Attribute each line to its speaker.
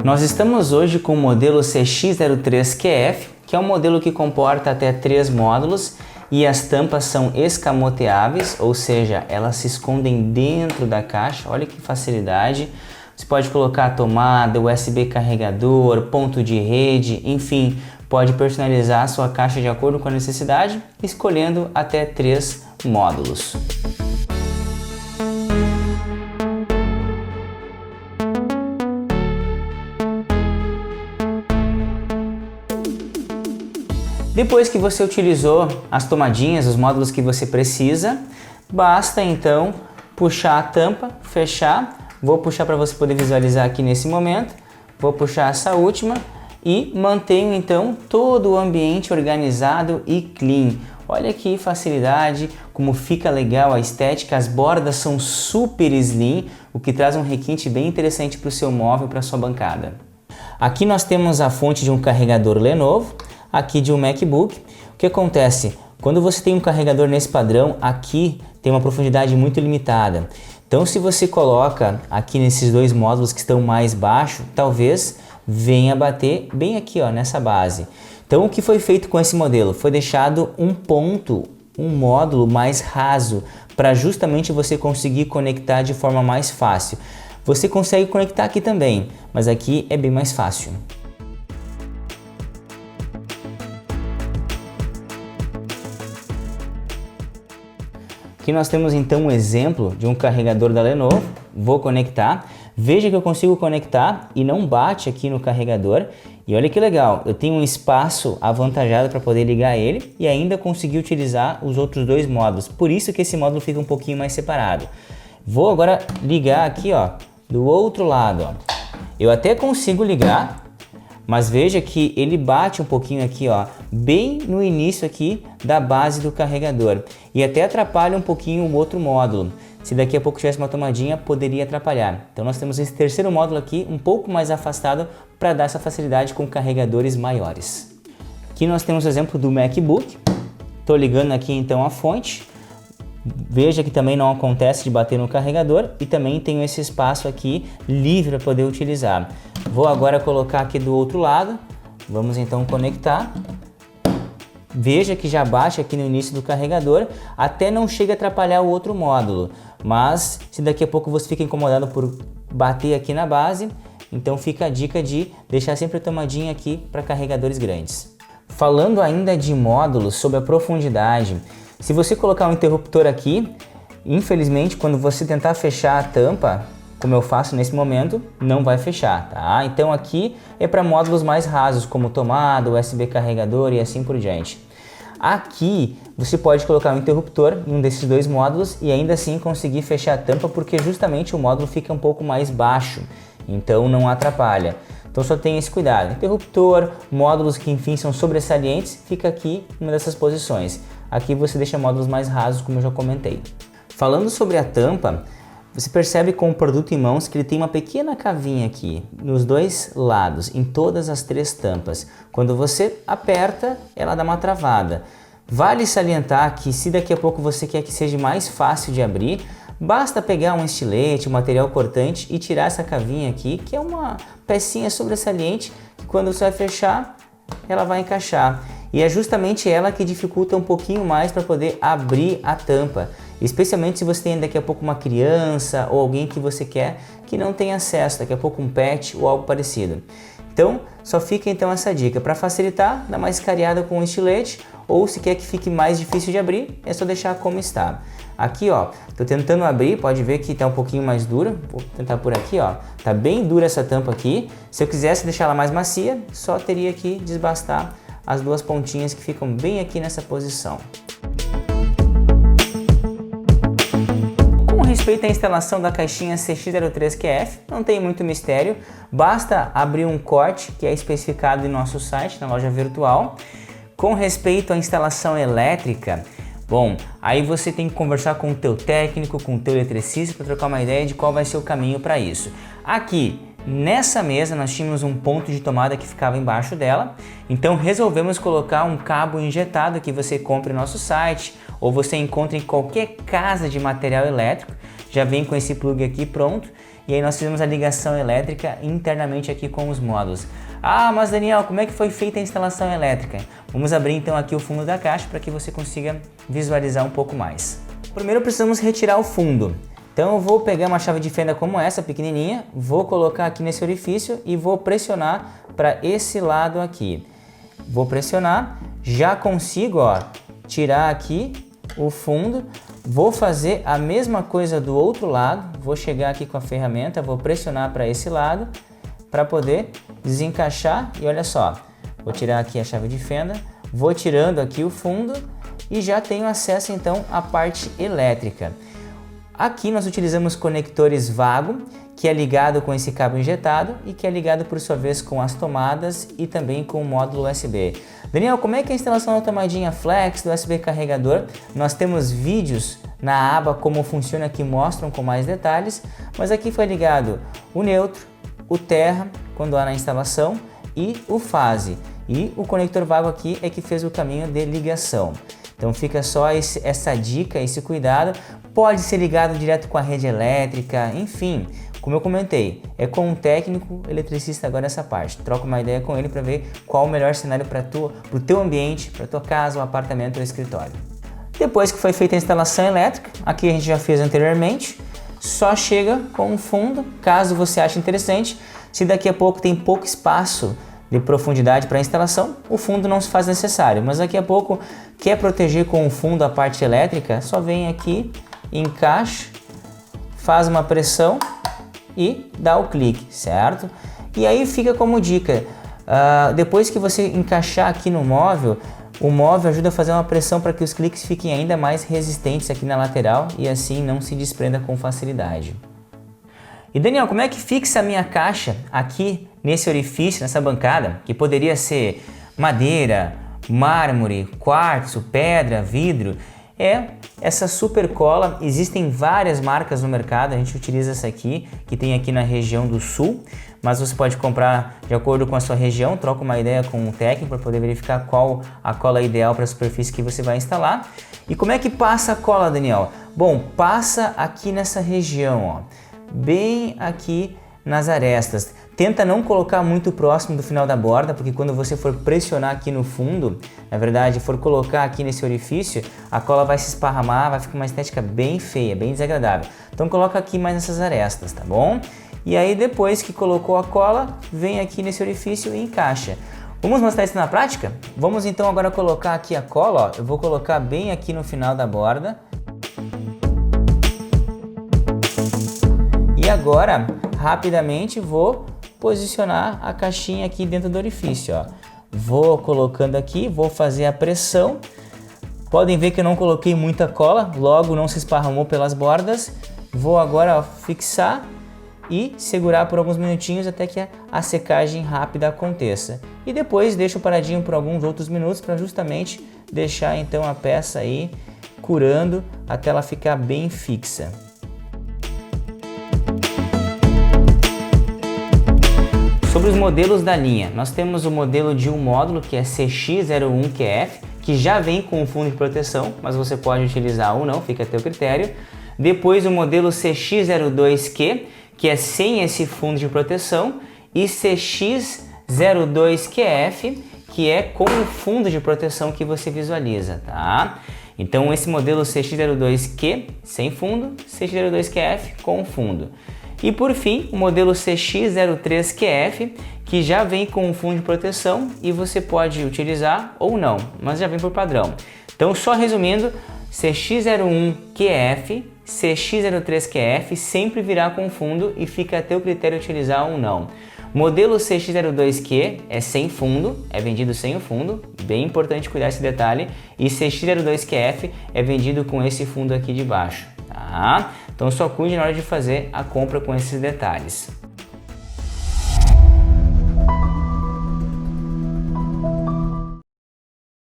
Speaker 1: Nós estamos hoje com o modelo CX03QF, que é um modelo que comporta até 3 módulos e as tampas são escamoteáveis, ou seja, elas se escondem dentro da caixa. Olha que facilidade! Você pode colocar a tomada, USB carregador, ponto de rede, enfim, pode personalizar a sua caixa de acordo com a necessidade, escolhendo até 3 módulos. Depois que você utilizou as tomadinhas, os módulos que você precisa, basta então puxar a tampa, fechar. Vou puxar para você poder visualizar aqui nesse momento. Vou puxar essa última e mantenho então todo o ambiente organizado e clean. Olha que facilidade, como fica legal a estética, as bordas são super slim, o que traz um requinte bem interessante para o seu móvel, para a sua bancada. Aqui nós temos a fonte de um carregador Lenovo, aqui de um MacBook. O que acontece? Quando você tem um carregador nesse padrão, aqui tem uma profundidade muito limitada. Então se você coloca aqui nesses 2 módulos que estão mais baixo, talvez venha bater bem aqui, ó, nessa base. Então o que foi feito com esse modelo? Foi deixado um módulo mais raso, para justamente você conseguir conectar de forma mais fácil. Você consegue conectar aqui também, mas aqui é bem mais fácil. Aqui nós temos então um exemplo de um carregador da Lenovo. Vou conectar. Veja que eu consigo conectar e não bate aqui no carregador. E olha que legal, eu tenho um espaço avantajado para poder ligar ele e ainda conseguir utilizar os outros 2 módulos. Por isso que esse módulo fica um pouquinho mais separado. Vou agora ligar aqui, ó, do outro lado. Ó. Eu até consigo ligar, mas veja que ele bate um pouquinho aqui, ó, bem no início aqui da base do carregador e até atrapalha um pouquinho o outro módulo. Se daqui a pouco tivesse uma tomadinha, poderia atrapalhar. Então nós temos esse terceiro módulo aqui um pouco mais afastado para dar essa facilidade com carregadores maiores. Aqui nós temos o exemplo do MacBook. Estou ligando aqui então a fonte. Veja que também não acontece de bater no carregador e também tenho esse espaço aqui livre para poder utilizar. Vou agora colocar aqui do outro lado. Vamos então conectar. Veja que já baixa aqui no início do carregador, até não chega a atrapalhar o outro módulo. Mas se daqui a pouco você fica incomodado por bater aqui na base, então fica a dica de deixar sempre a tomadinha aqui para carregadores grandes. Falando ainda de módulos, sobre a profundidade, se você colocar um interruptor aqui, infelizmente quando você tentar fechar a tampa, como eu faço nesse momento, não vai fechar, tá? Então aqui é para módulos mais rasos, como tomada, USB carregador e assim por diante. Aqui você pode colocar um interruptor em um desses 2 módulos e ainda assim conseguir fechar a tampa, porque justamente o módulo fica um pouco mais baixo, então não atrapalha. Então só tenha esse cuidado. Interruptor, módulos que enfim são sobressalentes, fica aqui em uma dessas posições. Aqui você deixa módulos mais rasos, como eu já comentei. Falando sobre a tampa, você percebe com o produto em mãos que ele tem uma pequena cavinha aqui, nos 2 lados, em todas as 3 tampas. Quando você aperta, ela dá uma travada. Vale salientar que se daqui a pouco você quer que seja mais fácil de abrir, basta pegar um estilete, um material cortante e tirar essa cavinha aqui, que é uma pecinha sobressalente, que quando você vai fechar, ela vai encaixar. E é justamente ela que dificulta um pouquinho mais para poder abrir a tampa. Especialmente se você tem daqui a pouco uma criança ou alguém que você quer que não tem acesso, daqui a pouco um pet ou algo parecido. Então, só fica então essa dica. Para facilitar, dá mais escariada com um estilete, ou se quer que fique mais difícil de abrir, é só deixar como está. Aqui, ó, tô tentando abrir, pode ver que tá um pouquinho mais dura. Vou tentar por aqui, ó. Tá bem dura essa tampa aqui. Se eu quisesse deixar ela mais macia, só teria que desbastar as 2 pontinhas que ficam bem aqui nessa posição. Com respeito à instalação da caixinha CX03QF, não tem muito mistério, basta abrir um corte que é especificado em nosso site, na loja virtual. Com respeito à instalação elétrica, bom, aí você tem que conversar com o teu técnico, com o teu eletricista para trocar uma ideia de qual vai ser o caminho para isso. Aqui, nessa mesa nós tínhamos um ponto de tomada que ficava embaixo dela, então resolvemos colocar um cabo injetado que você compra no nosso site ou você encontra em qualquer casa de material elétrico, já vem com esse plug aqui pronto. E aí nós fizemos a ligação elétrica internamente aqui com os módulos. Ah, mas Daniel, como é que foi feita a instalação elétrica? Vamos abrir então aqui o fundo da caixa para que você consiga visualizar um pouco mais. Primeiro precisamos retirar o fundo. Então eu vou pegar uma chave de fenda como essa, pequenininha, vou colocar aqui nesse orifício e vou pressionar para esse lado aqui. Vou pressionar, já consigo, ó, tirar aqui o fundo. Vou fazer a mesma coisa do outro lado, vou chegar aqui com a ferramenta, vou pressionar para esse lado para poder desencaixar e olha só, vou tirar aqui a chave de fenda, vou tirando aqui o fundo e já tenho acesso então à parte elétrica. Aqui nós utilizamos conectores vago, que é ligado com esse cabo injetado e que é ligado por sua vez com as tomadas e também com o módulo USB. Daniel, como é que é a instalação da tomadinha flex do USB carregador? Nós temos vídeos na aba como funciona que mostram com mais detalhes, mas aqui foi ligado o neutro, o terra, quando há na instalação, e o fase. E o conector vago aqui é que fez o caminho de ligação. Então fica só essa dica, esse cuidado. Pode ser ligado direto com a rede elétrica, enfim, como eu comentei, é com um técnico eletricista agora essa parte. Troca uma ideia com ele para ver qual o melhor cenário para o teu ambiente, para tua casa, ou apartamento ou escritório. Depois que foi feita a instalação elétrica, aqui a gente já fez anteriormente, só chega com um fundo, caso você ache interessante. Se daqui a pouco tem pouco espaço de profundidade para a instalação, o fundo não se faz necessário, mas daqui a pouco quer proteger com o fundo a parte elétrica, só vem aqui, encaixa, faz uma pressão e dá o clique, certo? E aí fica como dica, depois que você encaixar aqui no móvel, o móvel ajuda a fazer uma pressão para que os cliques fiquem ainda mais resistentes aqui na lateral e assim não se desprenda com facilidade. E Daniel, como é que fixa a minha caixa aqui nesse orifício, nessa bancada, que poderia ser madeira, mármore, quartzo, pedra, vidro? Essa super cola, existem várias marcas no mercado, a gente utiliza essa aqui, que tem aqui na região do sul, mas você pode comprar de acordo com a sua região, troca uma ideia com o técnico para poder verificar qual a cola ideal para a superfície que você vai instalar. E como é que passa a cola, Daniel? Bom, passa aqui nessa região, ó, bem aqui nas arestas. Tenta não colocar muito próximo do final da borda, porque quando você for pressionar aqui no fundo, na verdade, for colocar aqui nesse orifício, a cola vai se esparramar, vai ficar uma estética bem feia, bem desagradável. Então coloca aqui mais nessas arestas, tá bom? E aí depois que colocou a cola, vem aqui nesse orifício e encaixa. Vamos mostrar isso na prática? Vamos então agora colocar aqui a cola, ó. Eu vou colocar bem aqui no final da borda. E agora, rapidamente, vou posicionar a caixinha aqui dentro do orifício, ó. Vou colocando aqui, vou fazer a pressão. Podem ver que eu não coloquei muita cola, logo não se esparramou pelas bordas. Vou agora, ó, fixar e segurar por alguns minutinhos até que a secagem rápida aconteça. E depois deixo paradinho por alguns outros minutos para justamente deixar então a peça aí curando até ela ficar bem fixa. Sobre os modelos da linha, nós temos o modelo de um módulo que é CX01QF, que já vem com um fundo de proteção, mas você pode utilizar ou não, fica a teu critério. Depois o modelo CX02Q, que é sem esse fundo de proteção, e CX02QF, que é com o fundo de proteção que você visualiza, tá? Então esse modelo CX02Q sem fundo, CX02QF com fundo. E por fim, o modelo CX03QF, que já vem com um fundo de proteção e você pode utilizar ou não, mas já vem por padrão. Então, só resumindo, CX01QF, CX03QF sempre virá com fundo e fica a teu critério utilizar ou não. Modelo CX02Q é sem fundo, é vendido sem o fundo, bem importante cuidar desse detalhe, e CX02QF é vendido com esse fundo aqui de baixo. Tá? Então só cuide na hora de fazer a compra com esses detalhes.